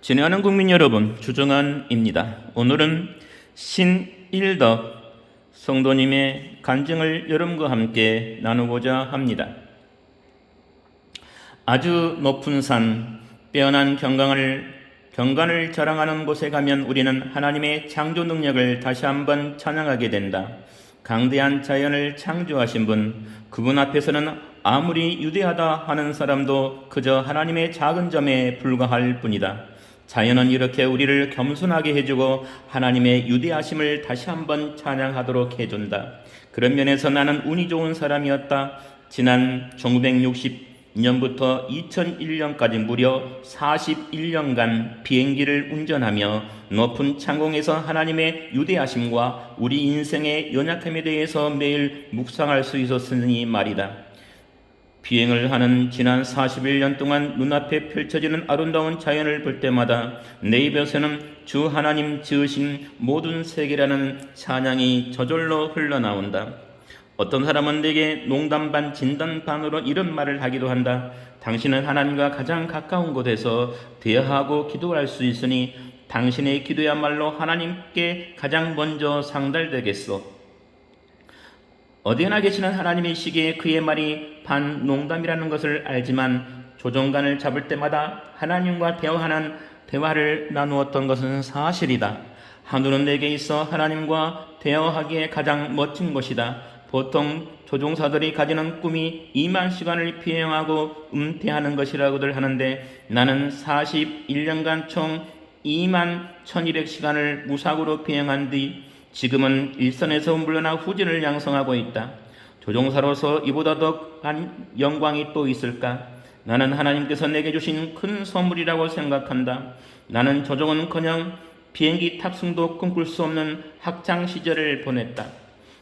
진행하는 국민 여러분, 주정환입니다. 오늘은 신일덕 성도님의 간증을 여러분과 함께 나누고자 합니다. 아주 높은 산, 빼어난 경관을 자랑하는 곳에 가면 우리는 하나님의 창조 능력을 다시 한번 찬양하게 된다. 강대한 자연을 창조하신 분, 그분 앞에서는 아무리 유대하다 하는 사람도 그저 하나님의 작은 점에 불과할 뿐이다. 자연은 이렇게 우리를 겸손하게 해주고 하나님의 유대하심을 다시 한번 찬양하도록 해준다. 그런 면에서 나는 운이 좋은 사람이었다. 지난 1960년부터 2001년까지 무려 41년간 비행기를 운전하며 높은 창공에서 하나님의 유대하심과 우리 인생의 연약함에 대해서 매일 묵상할 수 있었으니 말이다. 비행을 하는 지난 41년 동안 눈앞에 펼쳐지는 아름다운 자연을 볼 때마다 내 입에서는 주 하나님 지으신 모든 세계라는 찬양이 저절로 흘러나온다. 어떤 사람은 내게 농담 반 진담 반으로 이런 말을 하기도 한다. 당신은 하나님과 가장 가까운 곳에서 대화하고 기도할 수 있으니 당신의 기도야말로 하나님께 가장 먼저 상달되겠소. 어디에나 계시는 하나님의 시기에 그의 말이 반 농담이라는 것을 알지만 조종간을 잡을 때마다 하나님과 대화를 나누었던 것은 사실이다. 하늘은 내게 있어 하나님과 대화하기에 가장 멋진 곳이다. 보통 조종사들이 가지는 꿈이 2만 시간을 비행하고 은퇴하는 것이라고들 하는데 나는 41년간 총 2만 1200시간을 무사고로 비행한 뒤 지금은 일선에서 물러나 후진을 양성하고 있다. 조종사로서 이보다 더 영광이 또 있을까? 나는 하나님께서 내게 주신 큰 선물이라고 생각한다. 나는 조종은커녕 비행기 탑승도 꿈꿀 수 없는 학창 시절을 보냈다.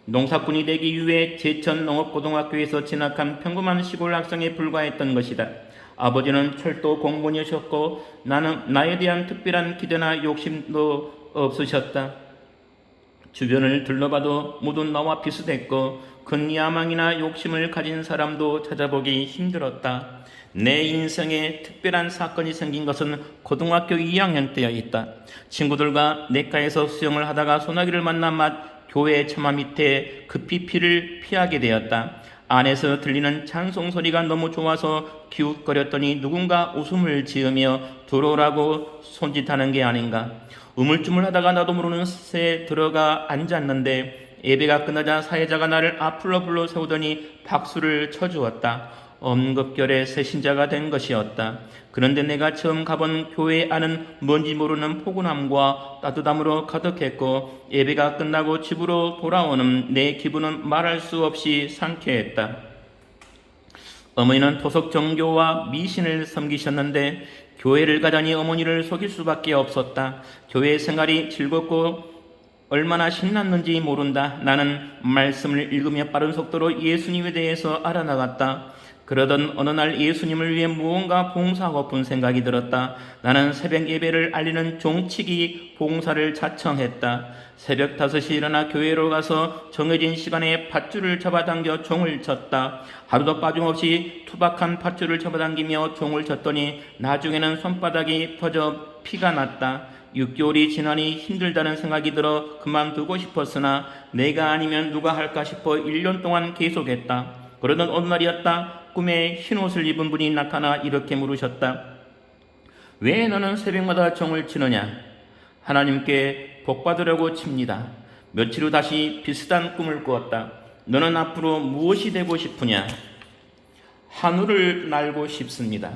농사꾼이 되기 위해 제천 농업고등학교에서 진학한 평범한 시골 학생에 불과했던 것이다. 아버지는 철도 공무원이셨고 나는 나에 대한 특별한 기대나 욕심도 없으셨다. 주변을 둘러봐도 모두 나와 비슷했고 큰 야망이나 욕심을 가진 사람도 찾아보기 힘들었다. 내 인생에 특별한 사건이 생긴 것은 고등학교 2학년 때였다. 친구들과 냇가에서 수영을 하다가 소나기를 만나 교회 처마 밑에 급히 피를 피하게 되었다. 안에서 들리는 찬송 소리가 너무 좋아서 기웃거렸더니 누군가 웃음을 지으며 들어오라고 손짓하는 게 아닌가. 우물쭈물하다가 나도 모르는 새에 들어가 앉았는데 예배가 끝나자 사회자가 나를 앞으로 불러 세우더니 박수를 쳐주었다. 엄급결에 새 신자가 된 것이었다. 그런데 내가 처음 가본 교회 안은 뭔지 모르는 포근함과 따뜻함으로 가득했고 예배가 끝나고 집으로 돌아오는 내 기분은 말할 수 없이 상쾌했다. 어머니는 토속 정교와 미신을 섬기셨는데 교회를 가자니 어머니를 속일 수밖에 없었다. 교회 생활이 즐겁고 얼마나 신났는지 모른다. 나는 말씀을 읽으며 빠른 속도로 예수님에 대해서 알아나갔다. 그러던 어느 날 예수님을 위해 무언가 봉사하고픈 생각이 들었다. 나는 새벽 예배를 알리는 종치기 봉사를 자청했다. 새벽 5시에 일어나 교회로 가서 정해진 시간에 밧줄을 잡아당겨 종을 쳤다. 하루도 빠짐없이 투박한 밧줄을 잡아당기며 종을 쳤더니 나중에는 손바닥이 터져 피가 났다. 6개월이 지나니 힘들다는 생각이 들어 그만두고 싶었으나 내가 아니면 누가 할까 싶어 1년 동안 계속했다. 그러던 어느 날이었다. 꿈에 흰옷을 입은 분이 나타나 이렇게 물으셨다. 왜 너는 새벽마다 종을 치느냐? 하나님께 복받으려고 칩니다. 며칠 후 다시 비슷한 꿈을 꾸었다. 너는 앞으로 무엇이 되고 싶으냐? 하늘을 날고 싶습니다.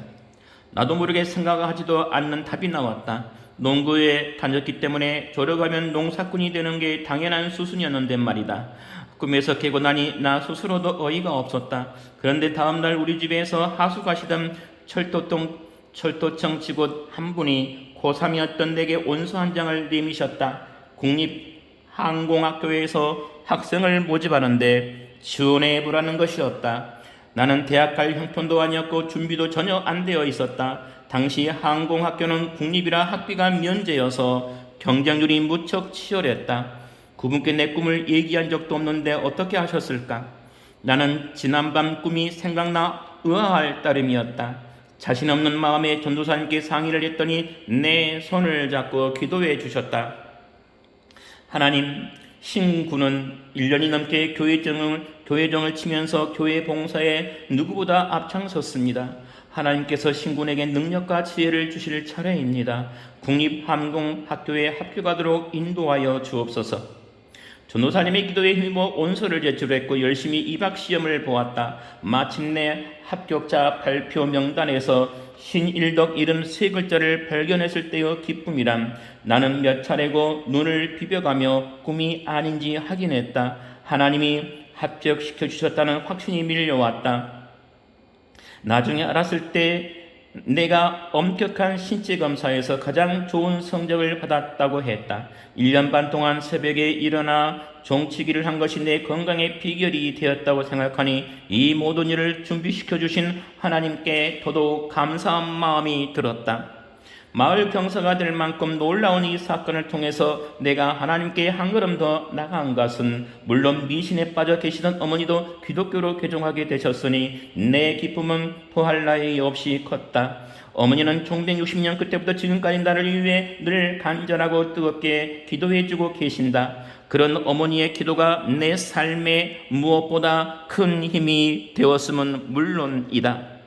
나도 모르게 생각하지도 않는 답이 나왔다. 농구에 다녔기 때문에 졸업하면 농사꾼이 되는 게 당연한 수순이었는데 말이다. 꿈에서 깨고 나니 나 스스로도 어이가 없었다. 그런데 다음날 우리 집에서 하수 가시던 철도청 직원 한 분이 고3이었던 내게 원서 한 장을 내미셨다. 국립항공학교에서 학생을 모집하는데 지원해보라는 것이었다. 나는 대학 갈 형편도 아니었고 준비도 전혀 안 되어 있었다. 당시 항공학교는 국립이라 학비가 면제여서 경쟁률이 무척 치열했다. 그분께 내 꿈을 얘기한 적도 없는데 어떻게 하셨을까? 나는 지난밤 꿈이 생각나 의아할 따름이었다. 자신 없는 마음에 전도사님께 상의를 했더니 내 손을 잡고 기도해 주셨다. 하나님, 신구는 1년이 넘게 교회정을 치면서 교회 봉사에 누구보다 앞장섰습니다. 하나님께서 신군에게 능력과 지혜를 주실 차례입니다. 국립항공학교에 합격하도록 인도하여 주옵소서. 전도사님의 기도에 힘입어 온서를 제출했고 열심히 입학시험을 보았다. 마침내 합격자 발표 명단에서 신일덕 이름 3글자를 발견했을 때의 기쁨이란, 나는 몇 차례고 눈을 비벼가며 꿈이 아닌지 확인했다. 하나님이 합격시켜 주셨다는 확신이 밀려왔다. 나중에 알았을 때 내가 엄격한 신체검사에서 가장 좋은 성적을 받았다고 했다. 1년 반 동안 새벽에 일어나 종치기를 한 것이 내 건강의 비결이 되었다고 생각하니 이 모든 일을 준비시켜 주신 하나님께 더더욱 감사한 마음이 들었다. 마을 경사가 될 만큼 놀라운 이 사건을 통해서 내가 하나님께 한 걸음 더 나아간 것은, 물론 미신에 빠져 계시던 어머니도 기독교로 개종하게 되셨으니 내 기쁨은 토할 나위 없이 컸다. 어머니는 1960년 그때부터 지금까지 나를 위해 늘 간절하고 뜨겁게 기도해주고 계신다. 그런 어머니의 기도가 내 삶에 무엇보다 큰 힘이 되었으면 물론이다.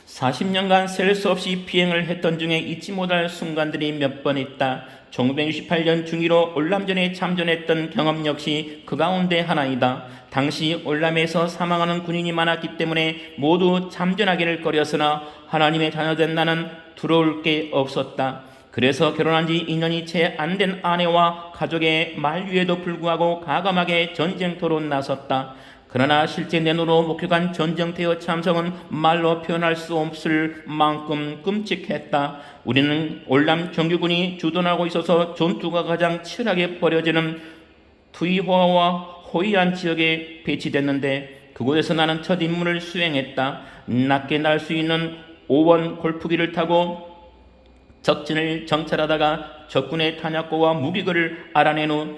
40년간 셀 수 없이 비행을 했던 중에 잊지 못할 순간들이 몇 번 있다. 1968년 중1로 올람전에 참전했던 경험 역시 그 가운데 하나이다. 당시 올람에서 사망하는 군인이 많았기 때문에 모두 참전하기를 꺼렸으나 하나님의 자녀된 나는 두려울 게 없었다. 그래서 결혼한 지 2년이 채 안 된 아내와 가족의 만류에도 불구하고 과감하게 전쟁터로 나섰다. 그러나 실제 내 눈으로 목격한 전쟁터의 참성은 말로 표현할 수 없을 만큼 끔찍했다. 우리는 올람 정규군이 주둔하고 있어서 전투가 가장 치열하게 벌어지는 투이호아와 호이안 지역에 배치됐는데, 그곳에서 나는 첫 임무를 수행했다. 낮게 날 수 있는 5번 골프기를 타고 적진을 정찰하다가 적군의 탄약고와 무기고를 알아낸 후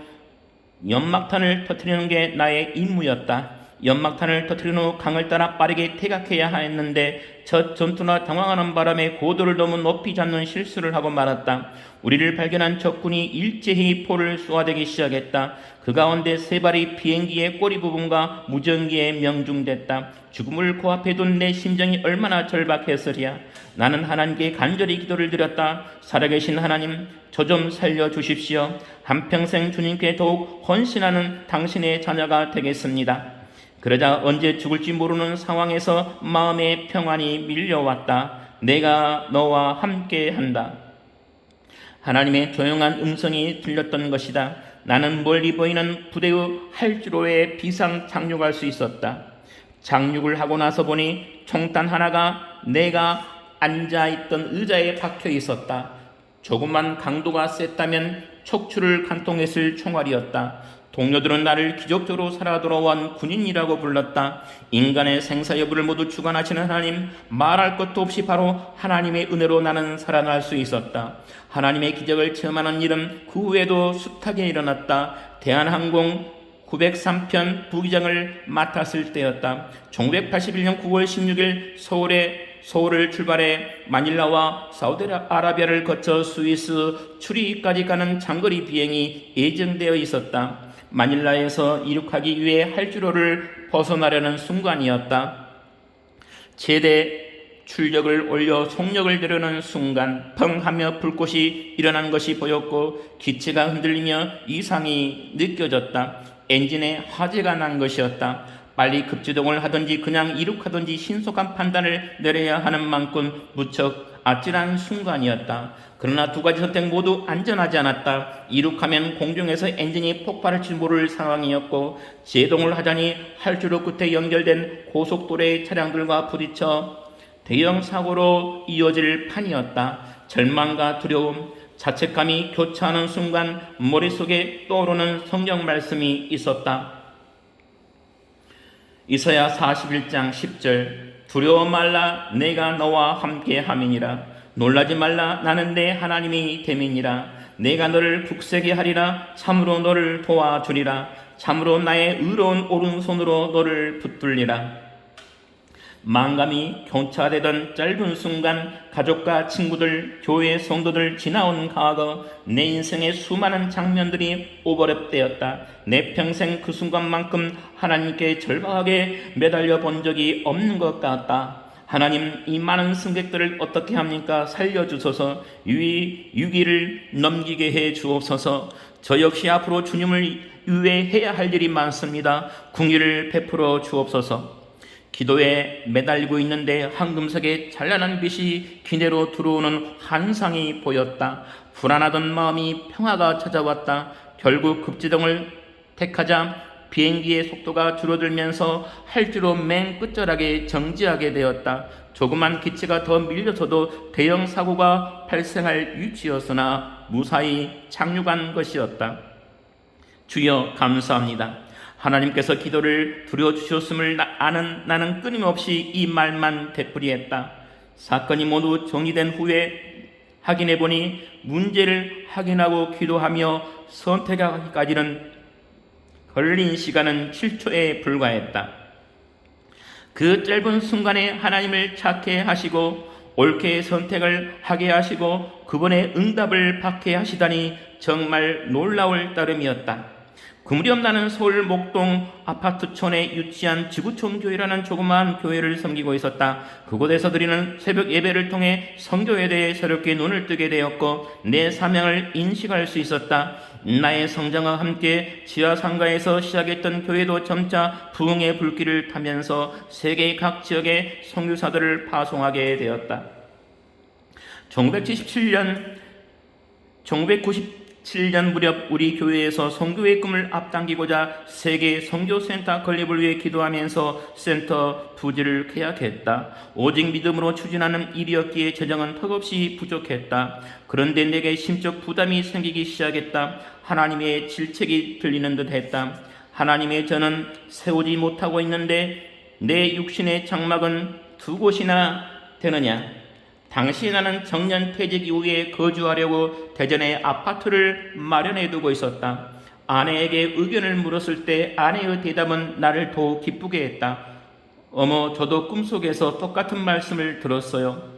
연막탄을 터뜨리는 게 나의 임무였다. 연막탄을 터뜨린 후 강을 따라 빠르게 퇴각해야 했는데 첫 전투나 당황하는 바람에 고도를 너무 높이 잡는 실수를 하고 말았다. 우리를 발견한 적군이 일제히 포를 쏘아대기 시작했다. 그 가운데 3발이 비행기의 꼬리 부분과 무전기에 명중됐다. 죽음을 코앞에 둔 내 심정이 얼마나 절박했으랴. 나는 하나님께 간절히 기도를 드렸다. 살아계신 하나님, 저 좀 살려주십시오. 한평생 주님께 더욱 헌신하는 당신의 자녀가 되겠습니다. 그러자 언제 죽을지 모르는 상황에서 마음의 평안이 밀려왔다. 내가 너와 함께한다. 하나님의 조용한 음성이 들렸던 것이다. 나는 멀리 보이는 부대의 활주로에 비상 착륙할 수 있었다. 착륙을 하고 나서 보니 총탄 하나가 내가 앉아있던 의자에 박혀 있었다. 조금만 강도가 셌다면 척추를 관통했을 총알이었다. 동료들은 나를 기적적으로 살아 돌아온 군인이라고 불렀다. 인간의 생사 여부를 모두 주관하시는 하나님, 말할 것도 없이 바로 하나님의 은혜로 나는 살아날 수 있었다. 하나님의 기적을 체험하는 일은 그 후에도 숱하게 일어났다. 대한항공 903편 부기장을 맡았을 때였다. 1981년 9월 16일 서울을 출발해 마닐라와 사우디아라비아를 거쳐 스위스 추리까지 가는 장거리 비행이 예정되어 있었다. 마닐라에서 이륙하기 위해 활주로를 벗어나려는 순간이었다. 최대 출력을 올려 속력을 내려는 순간 펑 하며 불꽃이 일어난 것이 보였고 기체가 흔들리며 이상이 느껴졌다. 엔진에 화재가 난 것이었다. 빨리 급제동을 하든지 그냥 이륙하든지 신속한 판단을 내려야 하는 만큼 무척 아찔한 순간이었다. 그러나 두 가지 선택 모두 안전하지 않았다. 이륙하면 공중에서 엔진이 폭발할지 모를 상황이었고, 제동을 하자니 활주로 끝에 연결된 고속도로의 차량들과 부딪혀 대형 사고로 이어질 판이었다. 절망과 두려움, 자책감이 교차하는 순간 머릿속에 떠오르는 성경 말씀이 있었다. 이사야 41장 10절, 두려워 말라, 내가 너와 함께 함이니라. 놀라지 말라, 나는 내 하나님이 됨이니라. 내가 너를 굳세게 하리라. 참으로 너를 도와주리라. 참으로 나의 의로운 오른손으로 너를 붙들리라. 만감이 교차되던 짧은 순간 가족과 친구들, 교회 성도들 지나온 과거, 내 인생의 수많은 장면들이 오버랩되었다. 내 평생 그 순간만큼 하나님께 절박하게 매달려 본 적이 없는 것 같다. 하나님, 이 많은 승객들을 어떻게 합니까? 살려주소서. 위기를 넘기게 해 주옵소서. 저 역시 앞으로 주님을 위해해야 할 일이 많습니다. 궁의를 베풀어 주옵소서. 기도에 매달리고 있는데 황금색의 찬란한 빛이 기내로 들어오는 환상이 보였다. 불안하던 마음이 평화가 찾아왔다. 결국 급지동을 택하자 비행기의 속도가 줄어들면서 할주로 맨 끝자락에 정지하게 되었다. 조그만 기체가 더 밀려서도 대형 사고가 발생할 위치였으나 무사히 착륙한 것이었다. 주여 감사합니다. 하나님께서 기도를 들어주셨음을 아는 나는 끊임없이 이 말만 되풀이했다. 사건이 모두 정리된 후에 확인해보니 문제를 확인하고 기도하며 선택하기까지는 걸린 시간은 7초에 불과했다. 그 짧은 순간에 하나님을 찾게 하시고 옳게 선택을 하게 하시고 그분의 응답을 받게 하시다니 정말 놀라울 따름이었다. 그 무렵 나는 서울 목동 아파트촌에 위치한 지구촌 교회라는 조그마한 교회를 섬기고 있었다. 그곳에서 드리는 새벽 예배를 통해 성교에 대해 새롭게 눈을 뜨게 되었고 내 사명을 인식할 수 있었다. 나의 성장과 함께 지하상가에서 시작했던 교회도 점차 부흥의 불길을 타면서 세계 각 지역에 선교사들을 파송하게 되었다. 1997년 무렵 우리 교회에서 선교의 꿈을 앞당기고자 세계 선교센터 건립을 위해 기도하면서 센터 부지를 계약했다. 오직 믿음으로 추진하는 일이었기에 재정은 턱없이 부족했다. 그런데 내게 심적 부담이 생기기 시작했다. 하나님의 질책이 들리는 듯 했다. 하나님의 저는 세우지 못하고 있는데 내 육신의 장막은 2곳이나 되느냐? 당시 나는 정년 퇴직 이후에 거주하려고 대전에 아파트를 마련해 두고 있었다. 아내에게 의견을 물었을 때 아내의 대답은 나를 더욱 기쁘게 했다. 어머, 저도 꿈속에서 똑같은 말씀을 들었어요.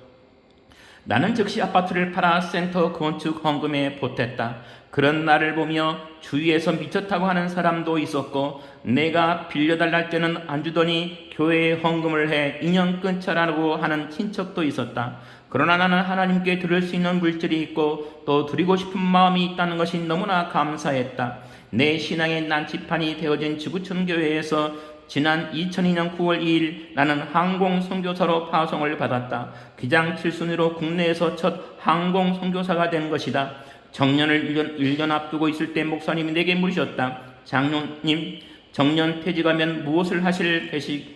나는 즉시 아파트를 팔아 센터 건축 헌금에 보탰다. 그런 나를 보며 주위에서 미쳤다고 하는 사람도 있었고 내가 빌려달라 할 때는 안 주더니 교회에 헌금을 해 2년 끊자라고 하는 친척도 있었다. 그러나 나는 하나님께 드릴 수 있는 물질이 있고 또 드리고 싶은 마음이 있다는 것이 너무나 감사했다. 내 신앙의 난치판이 되어진 지구촌 교회에서 지난 2002년 9월 2일 나는 항공 선교사로 파송을 받았다. 기장 7순위로 국내에서 첫 항공 선교사가 된 것이다. 정년을 1년 앞두고 있을 때 목사님이 내게 물으셨다. 장로님, 정년 퇴직하면 무엇을 하실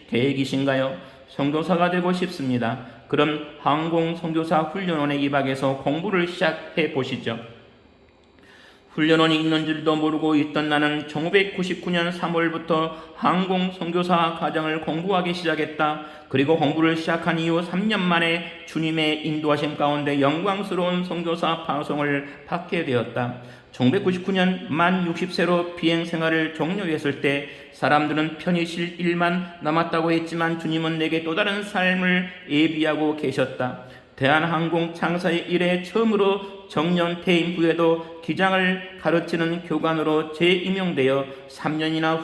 계획이신가요? 선교사가 되고 싶습니다. 그럼 항공 선교사 훈련원에 입학해서 공부를 시작해 보시죠. 훈련원이 있는 줄도 모르고 있던 나는 1999년 3월부터 항공 선교사 과정을 공부하기 시작했다. 그리고 공부를 시작한 이후 3년 만에 주님의 인도하심 가운데 영광스러운 선교사 파송을 받게 되었다. 1999년 만 60세로 비행 생활을 종료했을 때 사람들은 편히 쉴 일만 남았다고 했지만 주님은 내게 또 다른 삶을 예비하고 계셨다. 대한항공 창사의 이래 처음으로 정년 퇴임 후에도 기장을 가르치는 교관으로 재임용되어 3년이나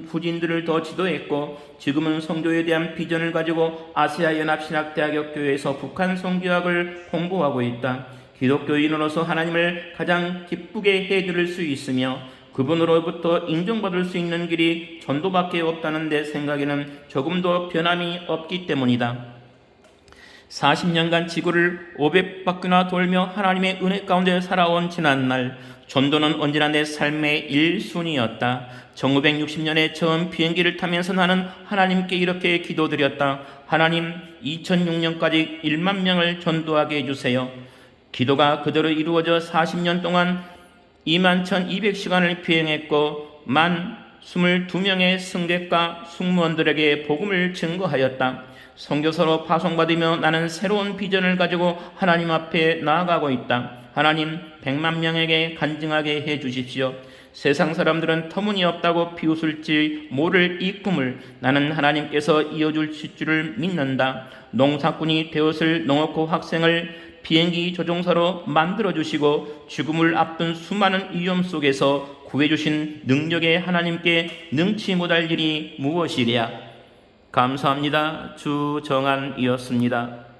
후진들을 더 지도했고 지금은 선교에 대한 비전을 가지고 아시아연합신학대학교에서 북한 선교학을 공부하고 있다. 기독교인으로서 하나님을 가장 기쁘게 해드릴 수 있으며 그분으로부터 인정받을 수 있는 길이 전도밖에 없다는 내 생각에는 조금도 변함이 없기 때문이다. 40년간 지구를 500바퀴나 돌며 하나님의 은혜 가운데 살아온 지난날 전도는 언제나 내 삶의 1순위였다. 1960년에 처음 비행기를 타면서 나는 하나님께 이렇게 기도드렸다. 하나님, 2006년까지 1만 명을 전도하게 해주세요. 기도가 그대로 이루어져 40년 동안 21,200시간을 비행했고 22명의 승객과 승무원들에게 복음을 증거하였다. 선교사로 파송받으며 나는 새로운 비전을 가지고 하나님 앞에 나아가고 있다. 하나님, 100만 명에게 간증하게 해 주십시오. 세상 사람들은 터무니없다고 비웃을지 모를 이 꿈을 나는 하나님께서 이어주실 줄을 믿는다. 농사꾼이 되었을 농업고 학생을 비행기 조종사로 만들어주시고 죽음을 앞둔 수많은 위험 속에서 구해주신 능력의 하나님께 능치 못할 일이 무엇이랴. 감사합니다. 주정한이었습니다.